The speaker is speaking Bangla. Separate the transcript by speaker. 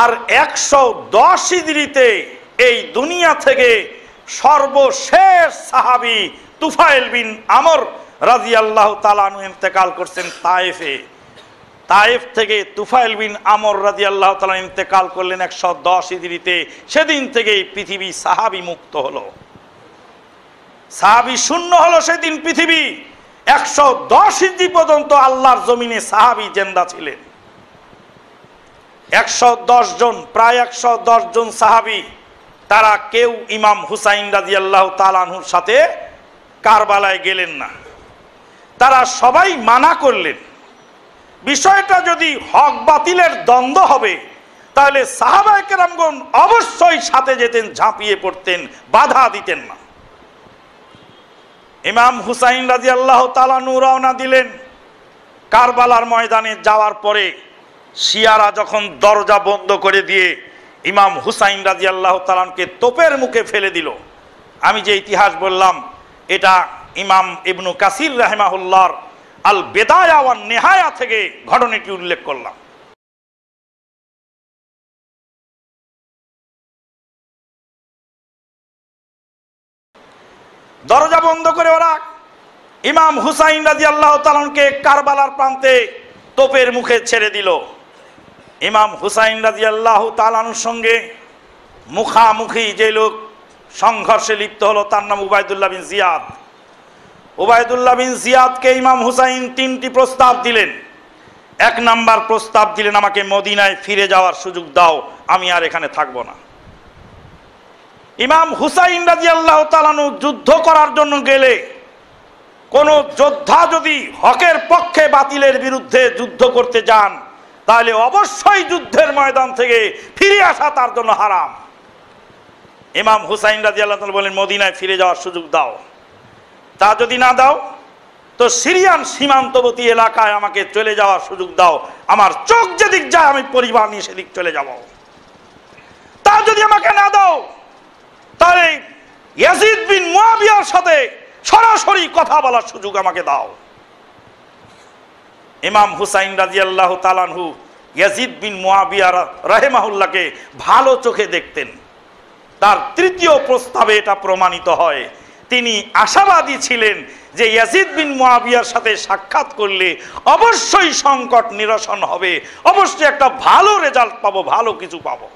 Speaker 1: আর 110 হিজরিতে এই দুনিয়া থেকে সর্বশেষ সাহাবী তুফাইল বিন আমর রাদিয়াল্লাহু তাআলা আনহু ইন্তেকাল করছেন তায়েফে। তায়েফ থেকে তুফাইল বিন আমর রাদিয়াল্লাহু তাআলা ইন্তেকাল করলেন 110 হিজরিতে। সেদিন থেকেই পৃথিবী সাহাবী মুক্ত হলো, সাহাবী শূন্য হলো সেদিন পৃথিবী। 110 হিজরি পর্যন্ত আল্লাহর জমিনে সাহাবী জিন্দা ছিলেন। 110 জন, প্রায় 110 জন সাহাবী, তারা কেউ ইমাম হুসাইন রাদিয়াল্লাহু তাআলা আনহুর সাথে কারবালায় গেলেন না। তারা সবাই মানা করলেন, বিষয়টা যদি হক বাতিলের দ্বন্দ্ব হবে তাহলে সাহাবায়ে কেরামগণ অবশ্যই সাথে যেতেন, ঝাঁপিয়ে পড়তেন, বাধা দিতেন না। ইমাম হুসাইন রাদিয়াল্লাহু তাআলা আনহু রওনা দিলেন। কারবালার ময়দানে যাওয়ার পরে শিয়ারা যখন দরজা বন্ধ করে দিয়ে ইমাম হুসাইন রাদিয়াল্লাহু তাআলা আনহুকে তোপের মুখে ফেলে দিল, আমি যে ইতিহাস বললাম এটা ইমাম ইবনু কাসির রাহিমাহুল্লাহর আল বেদায়া ওয়ান নেহায়া থেকে ঘটনাটি উল্লেখ করলাম। দরজা বন্ধ করে ওরা ইমাম হুসাইন রাদিয়াল্লাহু তাআলা আনহুকে কারবালার প্রান্তে তোপের মুখে ছেড়ে দিল। ইমাম হুসাইন রাদিয়াল্লাহু তাআলা আনহুর সঙ্গে মুখামুখি যে লোক সংঘর্ষে লিপ্ত হলো তার নাম Ubaidullah bin Ziyad. Ubaidullah bin জিয়াদকে ইমাম হুসাইন 3টি প্রস্তাব দিলেন। 1 নাম্বার প্রস্তাব দিলেন, আমাকে মদিনায় ফিরে যাওয়ার সুযোগ দাও, আমি আর এখানে থাকবো না। ইমাম হুসাইন রাদিয়াল্লাহু তাআলা আনহু যুদ্ধ করার জন্য গেলে কোন যোদ্ধা যদি হকের পক্ষে বাতিলের বিরুদ্ধে যুদ্ধ করতে যান তাহলে অবশ্যই যুদ্ধের ময়দান থেকে ফিরে আসা তার জন্য হারাম। ইমাম হুসাইন রাদিয়াল্লাহু তাআলা বলেন, মদিনায় ফিরে যাওয়ার সুযোগ দাও, তা যদি না দাও তো সিরিয়ান সীমান্তবর্তী এলাকায় আমাকে চলে যাওয়ার সুযোগ দাও, আমার চোখ যেদিক যায় আমি পরিবার নিয়ে সেদিক চলে যাব। তা যদি আমাকে না দাও তাহলে ইয়াজিদ বিন মুয়াবিয়ার সাথে সরাসরি কথা বলার সুযোগ আমাকে দাও। ইমাম হুসাইন রাদিয়াল্লাহু তাআলা আনহু ইয়াজিদ বিন মুয়াবিয়া রাহিমাহুল্লাহকে ভালো চোখে দেখতেন। তার 3য় প্রস্তাবে এটা প্রমাণিত হয়। তিনি আশাবাদী ছিলেন যে ইয়াজিদ বিন মুয়াবিয়ার সাথে সাক্ষাৎ করলে অবশ্যই সংকট নিরসন হবে, অবশ্যই একটা ভালো রেজাল্ট পাবো, ভালো কিছু পাবো।